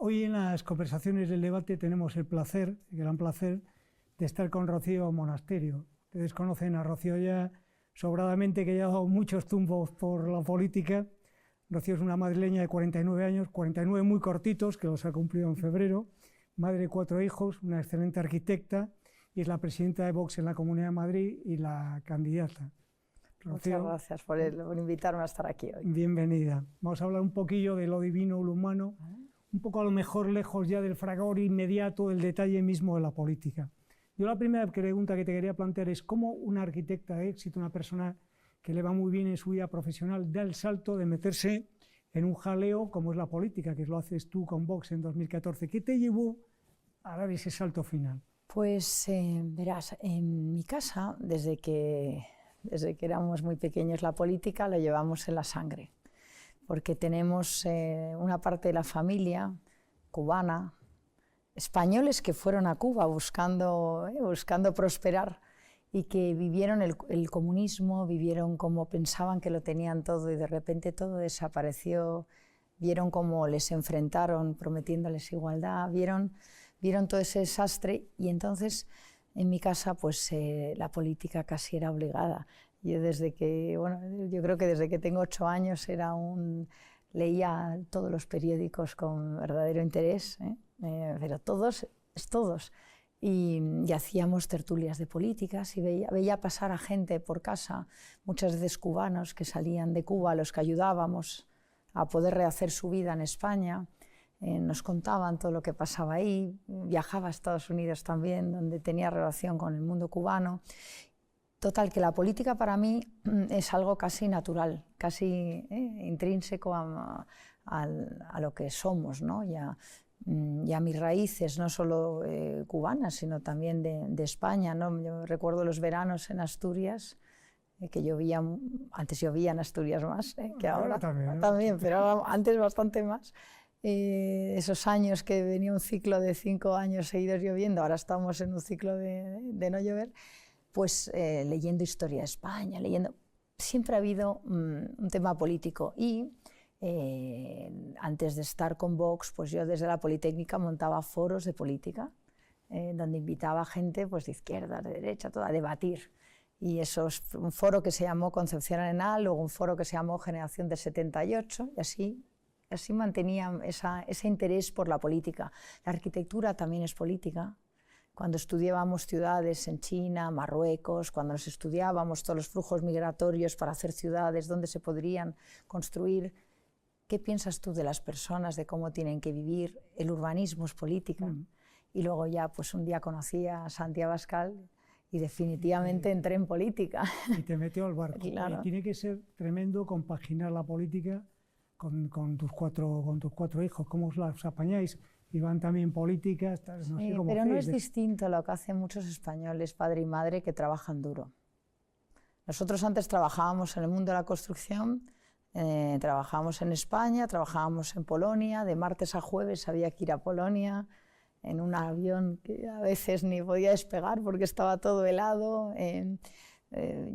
Hoy en las conversaciones del debate tenemos el placer, el gran placer, de estar con Rocío Monasterio. Ustedes conocen a Rocío ya sobradamente, que ya ha dado muchos tumbos por la política. Rocío es una madrileña de 49 años, 49 muy cortitos, que los ha cumplido en febrero, madre de 4 hijos, una excelente arquitecta, y es la presidenta de Vox en la Comunidad de Madrid y la candidata. Rocío, muchas gracias por invitarme a estar aquí hoy. Bienvenida. Vamos a hablar un poquillo de lo divino o lo humano, un poco a lo mejor lejos ya del fragor inmediato, del detalle mismo de la política. Yo la primera pregunta que te quería plantear es cómo una arquitecta de éxito, una persona que le va muy bien en su vida profesional, da el salto de meterse en un jaleo como es la política, que lo haces tú con Vox en 2014. ¿Qué te llevó a dar ese salto final? Pues verás, en mi casa, desde que éramos muy pequeños, la política la llevamos en la sangre, porque tenemos una parte de la familia cubana, españoles que fueron a Cuba buscando prosperar y que vivieron el comunismo, vivieron como pensaban que lo tenían todo y de repente todo desapareció, vieron cómo les enfrentaron prometiéndoles igualdad, vieron todo ese desastre y entonces en mi casa pues la política casi era obligada. Yo yo creo que desde que tengo 8 años leía todos los periódicos con verdadero interés, pero todos. Y hacíamos tertulias de políticas y veía pasar a gente por casa, muchas veces cubanos que salían de Cuba, a los que ayudábamos a poder rehacer su vida en España. Nos contaban todo lo que pasaba ahí, viajaba a Estados Unidos también, donde tenía relación con el mundo cubano. Total, que la política para mí es algo casi natural, casi intrínseco a lo que somos, ¿no? Y a mis raíces, no solo cubanas, sino también de España, ¿no? Yo recuerdo los veranos en Asturias, que llovía, antes llovía en Asturias más que ahora también, pero antes bastante más. Esos años que venía un ciclo de 5 años seguidos lloviendo, ahora estamos en un ciclo de no llover, pues leyendo historia de España, siempre ha habido un tema político y antes de estar con Vox, pues yo desde la Politécnica montaba foros de política, donde invitaba a gente pues, de izquierda, de derecha, a debatir. Y eso es un foro que se llamó Concepción Arenal, luego un foro que se llamó Generación del 78, y así mantenía ese interés por la política. La arquitectura también es política. Cuando estudiábamos ciudades en China, Marruecos, cuando nos estudiábamos todos los flujos migratorios para hacer ciudades, dónde se podrían construir, ¿qué piensas tú de las personas, de cómo tienen que vivir? El urbanismo es política. Y luego ya pues un día conocí a Santiago Abascal y definitivamente entré en política. Y te metió al barco. Claro. Tiene que ser tremendo compaginar la política con tus cuatro hijos. ¿Cómo os apañáis? Y van también políticas, no sé cómo. Pero no es distinto lo que hacen muchos españoles, padre y madre, que trabajan duro. Nosotros antes trabajábamos en el mundo de la construcción, trabajábamos en España, trabajábamos en Polonia, de martes a jueves había que ir a Polonia, en un avión que a veces ni podía despegar porque estaba todo helado,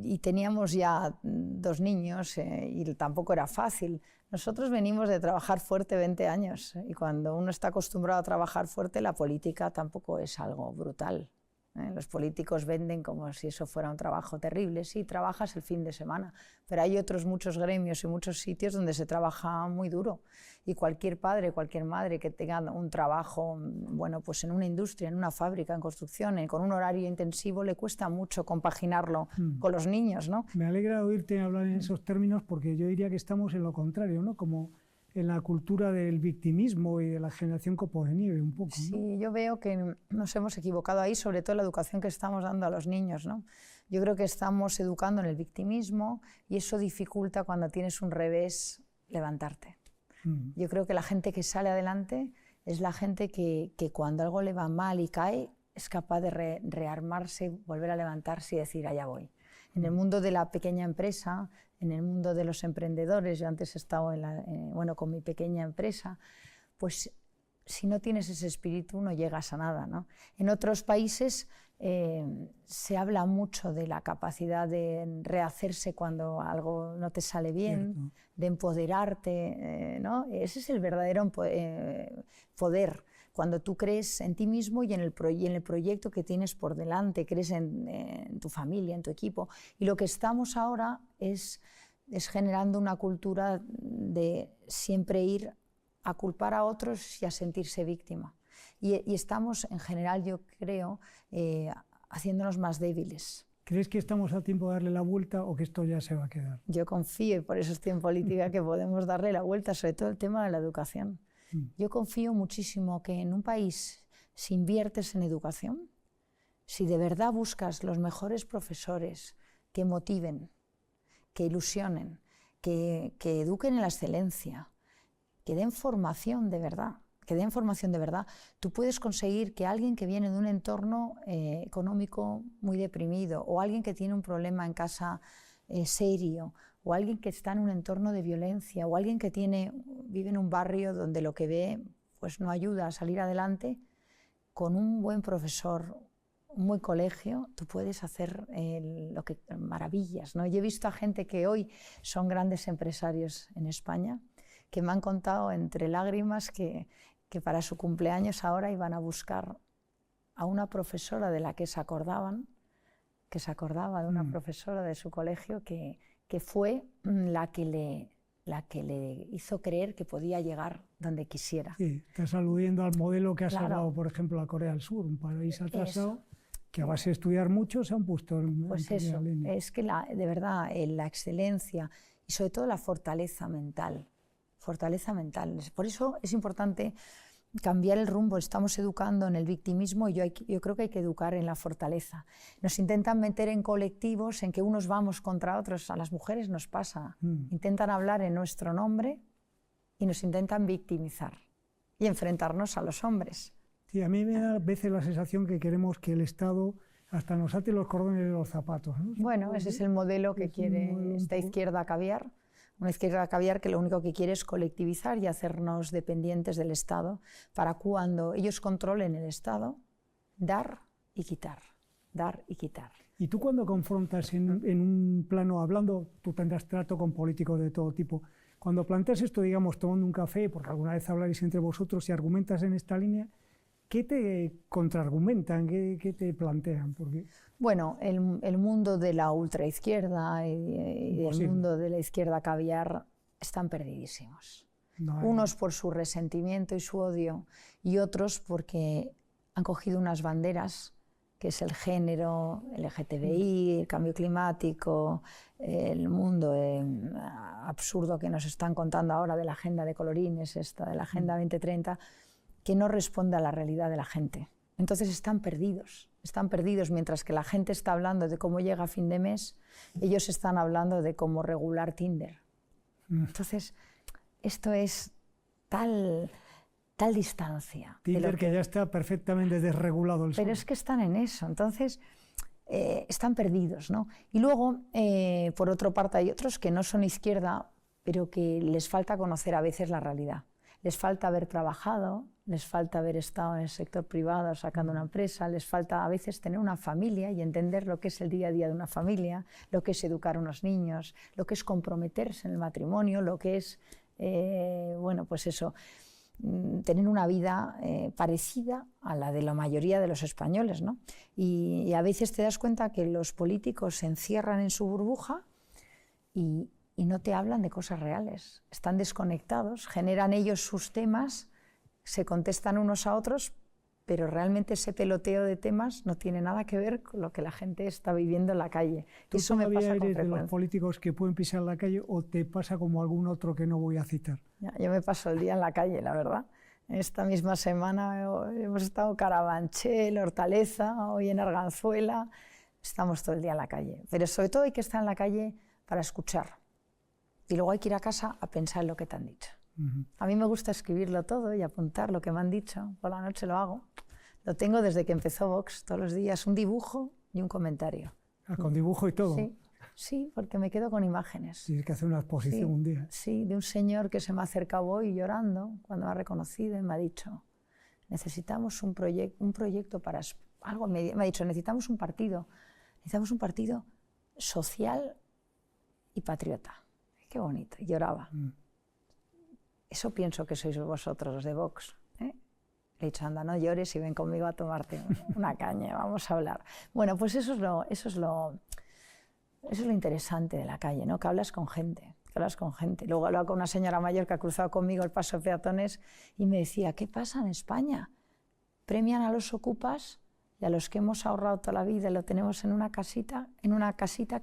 y teníamos ya 2 niños y tampoco era fácil. Nosotros venimos de trabajar fuerte 20 años y cuando uno está acostumbrado a trabajar fuerte, la política tampoco es algo brutal. Los políticos venden como si eso fuera un trabajo terrible. Sí, trabajas el fin de semana, pero hay muchos gremios y muchos sitios donde se trabaja muy duro. Y cualquier padre, cualquier madre que tenga un trabajo, bueno, pues en una industria, en una fábrica, en construcción, con un horario intensivo, le cuesta mucho compaginarlo con los niños, ¿no? Me alegra oírte hablar en esos términos porque yo diría que estamos en lo contrario, ¿no? Como en la cultura del victimismo y de la generación copo de nieve, un poco, ¿no? Sí, yo veo que nos hemos equivocado ahí, sobre todo en la educación que estamos dando a los niños, ¿no? Yo creo que estamos educando en el victimismo y eso dificulta cuando tienes un revés levantarte. Yo creo que la gente que sale adelante es la gente que cuando algo le va mal y cae, es capaz de rearmarse, volver a levantarse y decir, allá voy. En el mundo de la pequeña empresa, en el mundo de los emprendedores, yo antes he estado con mi pequeña empresa, pues si no tienes ese espíritu no llegas a nada, ¿no? En otros países se habla mucho de la capacidad de rehacerse cuando algo no te sale bien, cierto, de empoderarte, ¿no? Ese es el verdadero poder, cuando tú crees en ti mismo y en el proyecto que tienes por delante, crees en tu familia, en tu equipo. Y lo que estamos ahora es generando una cultura de siempre ir a culpar a otros y a sentirse víctima. Y estamos, en general, yo creo, haciéndonos más débiles. ¿Crees que estamos a tiempo de darle la vuelta o que esto ya se va a quedar? Yo confío, y por eso estoy en política, que podemos darle la vuelta, sobre todo el tema de la educación. Yo confío muchísimo que en un país, si inviertes en educación, si de verdad buscas los mejores profesores que motiven, que ilusionen, que eduquen en la excelencia, que den formación de verdad, tú puedes conseguir que alguien que viene de un entorno económico muy deprimido, o alguien que tiene un problema en casa serio, o alguien que está en un entorno de violencia, o alguien que vive en un barrio donde lo que ve pues no ayuda a salir adelante, con un buen profesor, un buen colegio, tú puedes hacer maravillas, ¿no? Yo he visto a gente que hoy son grandes empresarios en España, que me han contado entre lágrimas que para su cumpleaños ahora iban a buscar a una profesora de la que se acordaba de una profesora de su colegio que fue la que le hizo creer que podía llegar donde quisiera. Sí, estás aludiendo al modelo que ha salvado, por ejemplo, a Corea del Sur, un país atrasado, que a base de estudiar mucho se han puesto en primera línea. Es que de verdad la excelencia y sobre todo la fortaleza mental. Por eso es importante cambiar el rumbo. Estamos educando en el victimismo y yo creo que hay que educar en la fortaleza. Nos intentan meter en colectivos en que unos vamos contra otros. A las mujeres nos pasa. Intentan hablar en nuestro nombre y nos intentan victimizar y enfrentarnos a los hombres. Sí, a mí me da a veces la sensación que queremos que el Estado hasta nos ate los cordones de los zapatos, ¿no? Bueno, ese es el modelo que quiere esta izquierda caviar. Una izquierda caviar que lo único que quiere es colectivizar y hacernos dependientes del Estado para cuando ellos controlen el Estado, dar y quitar, dar y quitar. Y tú cuando confrontas en un plano, hablando, tú tendrás trato con políticos de todo tipo, cuando planteas esto, digamos, tomando un café, porque alguna vez habláis entre vosotros y argumentas en esta línea, ¿qué te contraargumentan? ¿Qué te plantean? Porque... Bueno, el mundo de la ultraizquierda y el mundo de la izquierda caviar están perdidísimos. Unos por su resentimiento y su odio, y otros porque han cogido unas banderas, que es el género, el LGTBI, el cambio climático, el mundo absurdo que nos están contando ahora de la agenda de colorines, de la Agenda 2030, que no responde a la realidad de la gente. Entonces están perdidos mientras que la gente está hablando de cómo llega a fin de mes, ellos están hablando de cómo regular Tinder. Entonces, esto es tal distancia. Tinder que ya está perfectamente desregulado el Pero sol. es que están en eso, entonces están perdidos, ¿no? Y luego, por otra parte, hay otros que no son izquierda, pero que les falta conocer a veces la realidad. Les falta haber trabajado, les falta haber estado en el sector privado sacando una empresa, les falta a veces tener una familia y entender lo que es el día a día de una familia, lo que es educar a unos niños, lo que es comprometerse en el matrimonio, lo que es, bueno, pues eso, tener una vida parecida a la de la mayoría de los españoles, ¿no? Y a veces te das cuenta que los políticos se encierran en su burbuja y no te hablan de cosas reales, están desconectados, generan ellos sus temas, se contestan unos a otros, pero realmente ese peloteo de temas no tiene nada que ver con lo que la gente está viviendo en la calle. ¿Tú eso me pasa con eres de los frecuencia. políticos que pueden pisar la calle o te pasa como algún otro que no voy a citar? Yo me paso el día en la calle, la verdad. Esta misma semana hemos estado en Carabanchel, Hortaleza, hoy en Arganzuela, estamos todo el día en la calle. Pero sobre todo hay que estar en la calle para escuchar. Y luego hay que ir a casa a pensar en lo que te han dicho. A mí me gusta escribirlo todo y apuntar lo que me han dicho. Por la noche lo hago. Lo tengo desde que empezó Vox, todos los días, un dibujo y un comentario. Ah, ¿con dibujo y todo? Sí, porque me quedo con imágenes. Tienes que hacer una exposición un día. Sí, de un señor que se me ha acercado hoy llorando cuando me ha reconocido y me ha dicho, necesitamos un proyecto para algo. Me ha dicho, necesitamos un partido social y patriota. Qué bonito, y lloraba. Eso pienso que sois vosotros, los de Vox. Le he dicho, anda, no llores y ven conmigo a tomarte una caña, vamos a hablar. Bueno, pues eso es lo interesante de la calle, ¿no? Que hablas con gente. Luego hablaba con una señora mayor que ha cruzado conmigo el paso de peatones y me decía, ¿qué pasa en España? Premian a los ocupas y a los que hemos ahorrado toda la vida y lo tenemos en una casita,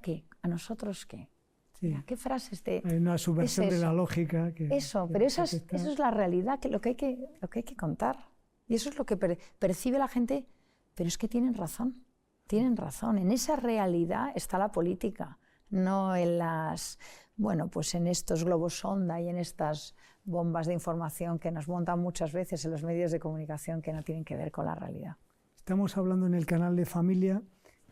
¿qué? ¿A nosotros qué? Sí. ¿Qué frases de...? Hay una subversión de la lógica. Pero eso es la realidad, lo que hay que contar. Y eso es lo que percibe la gente, pero es que tienen razón. En esa realidad está la política, no en en estos globos sonda y en estas bombas de información que nos montan muchas veces en los medios de comunicación que no tienen que ver con la realidad. Estamos hablando en el canal de Familia,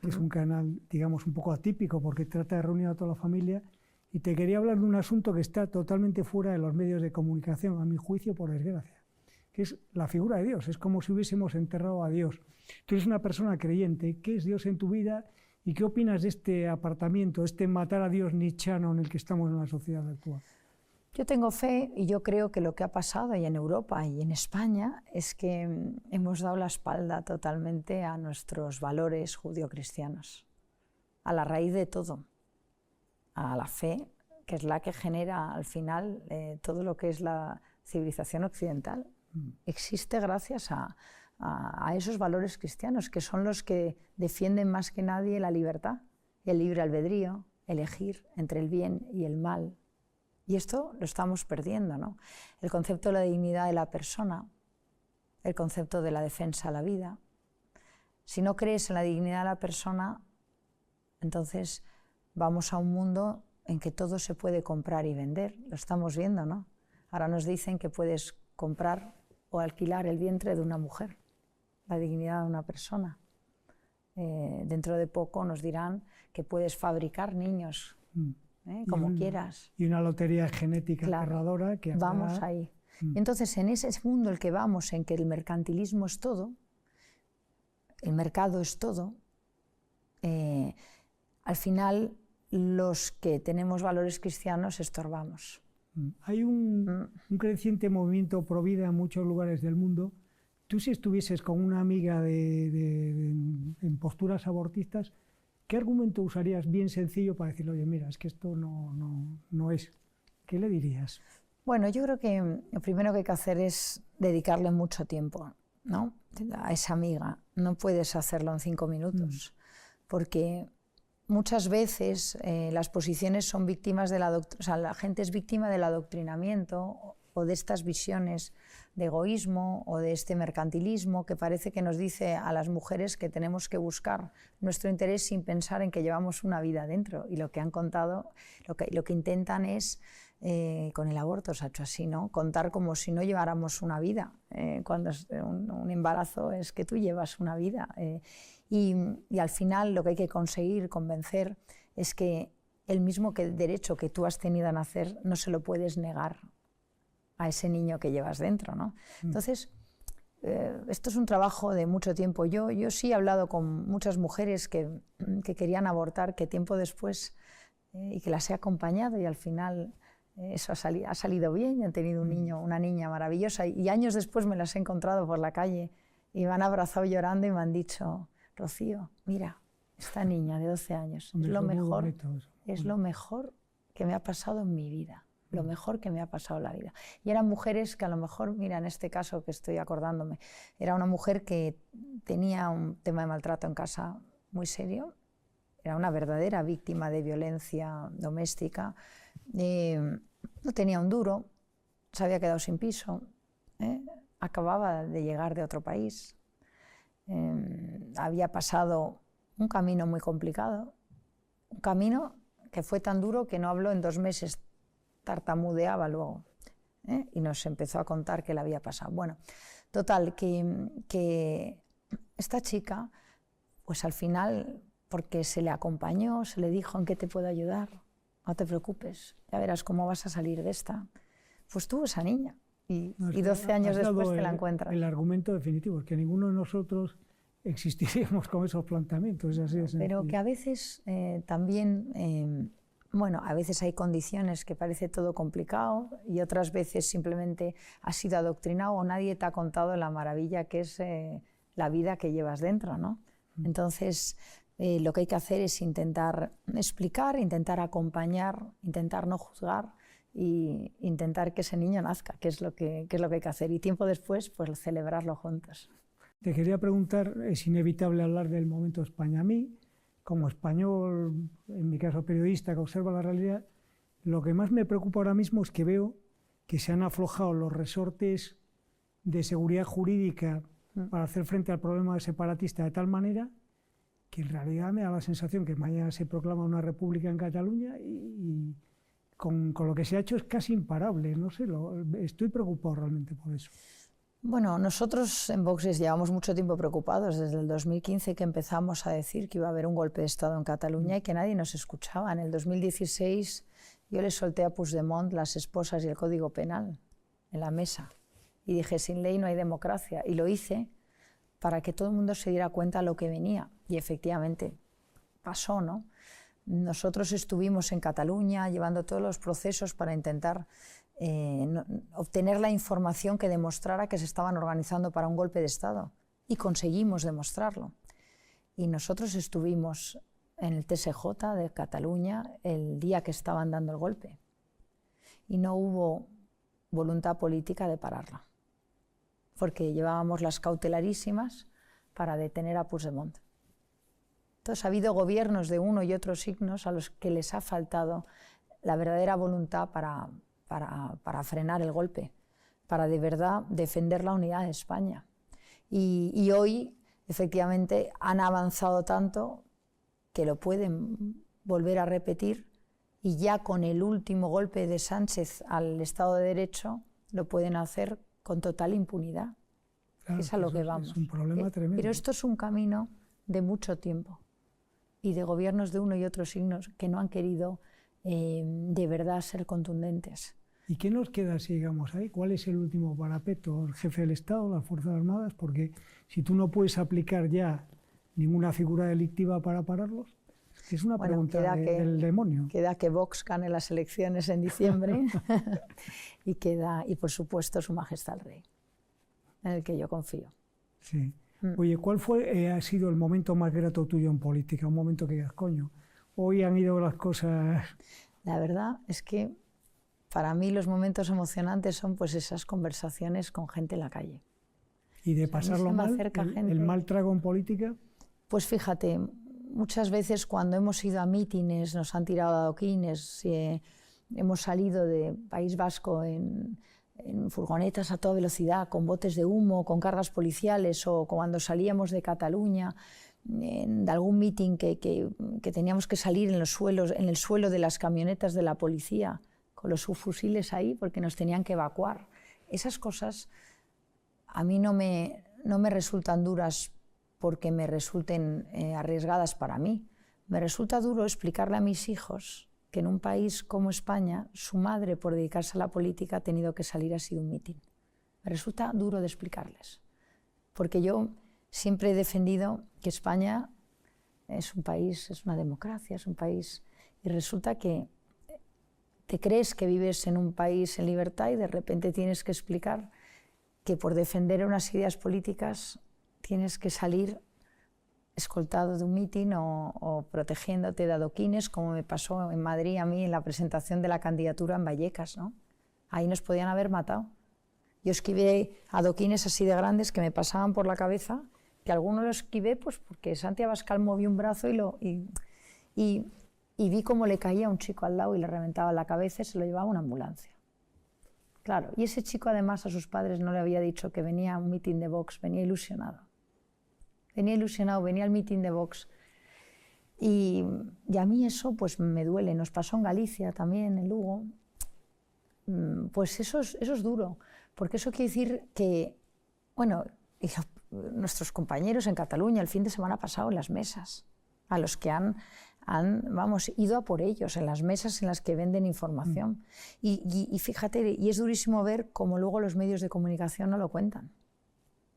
que es un canal, digamos, un poco atípico porque trata de reunir a toda la familia, y te quería hablar de un asunto que está totalmente fuera de los medios de comunicación, a mi juicio, por desgracia, que es la figura de Dios. Es como si hubiésemos enterrado a Dios. Tú eres una persona creyente. ¿Qué es Dios en tu vida? ¿Y qué opinas de este apartamiento, este matar a Dios nietzscheano en el que estamos en la sociedad actual? Yo tengo fe y yo creo que lo que ha pasado y en Europa y en España es que hemos dado la espalda totalmente a nuestros valores judio-cristianos, a la raíz de todo, a la fe, que es la que genera al final todo lo que es la civilización occidental. Existe gracias a esos valores cristianos, que son los que defienden más que nadie la libertad, el libre albedrío, elegir entre el bien y el mal. Y esto lo estamos perdiendo, ¿no? El concepto de la dignidad de la persona, el concepto de la defensa a la vida. Si no crees en la dignidad de la persona, entonces vamos a un mundo en que todo se puede comprar y vender. Lo estamos viendo, ¿no? Ahora nos dicen que puedes comprar o alquilar el vientre de una mujer, la dignidad de una persona. Dentro de poco nos dirán que puedes fabricar niños como quieras. Y una lotería genética aterradora que habrá... Vamos ahí. Entonces, en ese mundo el que vamos, en que el mercantilismo es todo, el mercado es todo, al final los que tenemos valores cristianos estorbamos. Hay un creciente movimiento pro vida en muchos lugares del mundo. Tú, si estuvieses con una amiga en posturas abortistas, ¿qué argumento usarías bien sencillo para decirle, oye, mira, es que esto no es? ¿Qué le dirías? Bueno, yo creo que lo primero que hay que hacer es dedicarle mucho tiempo, ¿no? A esa amiga. No puedes hacerlo en 5 minutos, porque muchas veces las posiciones son víctimas de la gente es víctima del adoctrinamiento o de estas visiones de egoísmo o de este mercantilismo que parece que nos dice a las mujeres que tenemos que buscar nuestro interés sin pensar en que llevamos una vida dentro. Y lo que han contado, lo que intentan es, con el aborto se ha hecho así, ¿no? Contar como si no lleváramos una vida. Cuando es un embarazo es que tú llevas una vida. Y al final lo que hay que conseguir, convencer, es que el mismo derecho que tú has tenido a nacer no se lo puedes negar a ese niño que llevas dentro, ¿no? Entonces, esto es un trabajo de mucho tiempo. Yo sí he hablado con muchas mujeres que querían abortar, que tiempo después, y que las he acompañado, y al final eso ha salido bien, y han tenido un niño, una niña maravillosa, y años después me las he encontrado por la calle y me han abrazado llorando y me han dicho, Rocío, mira, esta niña de 12 años, es lo mejor que me ha pasado en mi vida. Lo mejor que me ha pasado en la vida. Y eran mujeres que a lo mejor, mira, en este caso que estoy acordándome, era una mujer que tenía un tema de maltrato en casa muy serio, era una verdadera víctima de violencia doméstica, no tenía un duro, se había quedado sin piso, acababa de llegar de otro país, había pasado un camino muy complicado, un camino que fue tan duro que no habló en 2 meses, tartamudeaba luego, y nos empezó a contar qué le había pasado. Bueno, total, que esta chica, pues al final, porque se le acompañó, se le dijo, ¿en qué te puedo ayudar? No te preocupes, ya verás cómo vas a salir de esta. Pues tuvo esa niña, y 12 años después te la encuentras. El argumento definitivo es que ninguno de nosotros existiríamos con esos planteamientos. Es así de sencillo. Pero que a veces también, bueno, a veces hay condiciones que parece todo complicado y otras veces simplemente has sido adoctrinado o nadie te ha contado la maravilla que es la vida que llevas dentro, ¿no? Entonces, lo que hay que hacer es intentar explicar, intentar acompañar, intentar no juzgar y intentar que ese niño nazca, que es lo que hay que hacer. Y tiempo después, pues celebrarlo juntos. Te quería preguntar, es inevitable hablar del momento España. A mí, como español, en mi caso periodista, que observa la realidad, lo que más me preocupa ahora mismo es que veo que se han aflojado los resortes de seguridad jurídica para hacer frente al problema separatista de tal manera que en realidad me da la sensación que mañana se proclama una república en Cataluña y con lo que se ha hecho es casi imparable. No sé, estoy preocupado realmente por eso. Bueno, nosotros en Vox llevamos mucho tiempo preocupados, desde el 2015 que empezamos a decir que iba a haber un golpe de Estado en Cataluña y que nadie nos escuchaba. En el 2016 yo le solté a Puigdemont las esposas y el Código Penal en la mesa y dije, sin ley no hay democracia, y lo hice para que todo el mundo se diera cuenta de lo que venía, y efectivamente pasó, ¿no? Nosotros estuvimos en Cataluña llevando todos los procesos para intentar obtener la información que demostrara que se estaban organizando para un golpe de Estado, y conseguimos demostrarlo. Y nosotros estuvimos en el TSJ de Cataluña el día que estaban dando el golpe y no hubo voluntad política de pararla, porque llevábamos las cautelarísimas para detener a Puigdemont. Entonces ha habido gobiernos de uno y otros signos a los que les ha faltado la verdadera voluntad para frenar el golpe, para de verdad defender la unidad de España. Y hoy, efectivamente, han avanzado tanto que lo pueden volver a repetir, y ya con el último golpe de Sánchez al Estado de Derecho lo pueden hacer con total impunidad. Claro, es a lo que vamos. Es un problema tremendo. Pero esto es un camino de mucho tiempo y de gobiernos de uno y otros signos que no han querido de verdad ser contundentes. ¿Y qué nos queda si llegamos ahí? ¿Cuál es el último parapeto? ¿El jefe del Estado, las Fuerzas Armadas? Porque si tú no puedes aplicar ya ninguna figura delictiva para pararlos, es una pregunta del demonio. Queda que Vox gane las elecciones en diciembre y por supuesto Su Majestad el Rey, en el que yo confío. Sí. Oye, ¿cuál ha sido el momento más grato tuyo en política? Un momento que digas, coño, hoy han ido las cosas... La verdad es que para mí los momentos emocionantes son pues esas conversaciones con gente en la calle. ¿Y de pasarlo mal, el mal trago en política? Pues fíjate, muchas veces cuando hemos ido a mítines nos han tirado adoquines, hemos salido de País Vasco en furgonetas a toda velocidad, con botes de humo, con cargas policiales, o cuando salíamos de Cataluña, de algún mitin que teníamos que salir en el suelo de las camionetas de la policía, con los subfusiles ahí, porque nos tenían que evacuar. Esas cosas a mí no me resultan duras porque me resulten arriesgadas para mí. Me resulta duro explicarle a mis hijos que en un país como España, su madre, por dedicarse a la política, ha tenido que salir así de un mitin. Me resulta duro de explicarles, porque yo siempre he defendido que España es un país, es una democracia, es un país, y resulta que te crees que vives en un país en libertad y de repente tienes que explicar que por defender unas ideas políticas tienes que salir escoltado de un mitin o protegiéndote de adoquines, como me pasó en Madrid a mí en la presentación de la candidatura en Vallecas, ¿no? Ahí nos podían haber matado. Yo esquivé adoquines así de grandes que me pasaban por la cabeza, que algunos los esquivé pues porque Santi Abascal movió un brazo y vi cómo le caía a un chico al lado y le reventaba la cabeza y se lo llevaba a una ambulancia. Claro, y ese chico además a sus padres no le había dicho que venía a un mitin de Vox, venía ilusionado. Venía al mitin de Vox. Y a mí eso pues me duele. Nos pasó en Galicia también, en Lugo. Pues eso es duro, porque eso quiere decir que, bueno, nuestros compañeros en Cataluña el fin de semana pasado en las mesas, a los que han han, vamos, ido a por ellos en las mesas en las que venden información. Y fíjate, y es durísimo ver cómo luego los medios de comunicación no lo cuentan.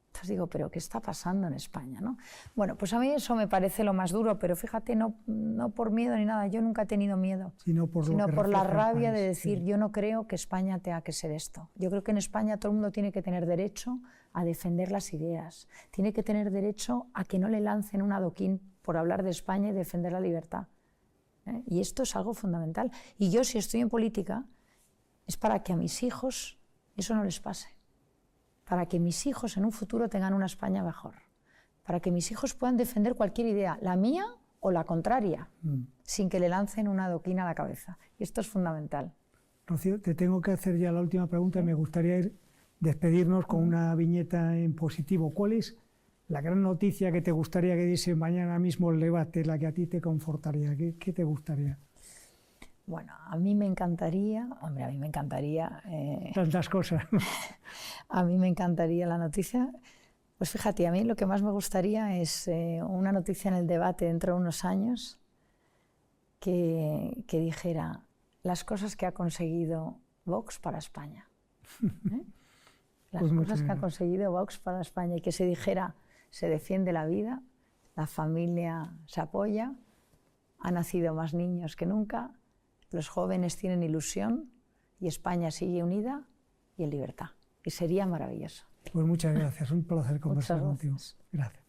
Entonces digo, ¿pero qué está pasando en España, ¿no? Bueno, pues a mí eso me parece lo más duro, pero fíjate, no por miedo ni nada, yo nunca he tenido miedo, sino por la rabia país, de decir, sí. Yo no creo que España tenga que ser esto. Yo creo que en España todo el mundo tiene que tener derecho a defender las ideas, tiene que tener derecho a que no le lancen un adoquín por hablar de España y defender la libertad. Y esto es algo fundamental. Y yo, si estoy en política, es para que a mis hijos eso no les pase. Para que mis hijos en un futuro tengan una España mejor, para que mis hijos puedan defender cualquier idea, la mía o la contraria, sin que le lancen una adoquín a la cabeza. Y esto es fundamental. Rocío, te tengo que hacer ya la última pregunta. Me gustaría despedirnos con una viñeta en positivo. ¿Cuál es la gran noticia que te gustaría que diese mañana mismo el debate, la que a ti te confortaría? ¿Qué te gustaría? Bueno, a mí me encantaría, hombre, a mí me encantaría... Tantas cosas. A mí me encantaría la noticia. Pues fíjate, a mí lo que más me gustaría es una noticia en el debate dentro de unos años que dijera las cosas que ha conseguido Vox para España. Las pues cosas que ha conseguido Vox para España y que se dijera, se defiende la vida, la familia se apoya, han nacido más niños que nunca, los jóvenes tienen ilusión y España sigue unida y en libertad. Y sería maravilloso. Pues muchas gracias, un placer conversar contigo. Gracias.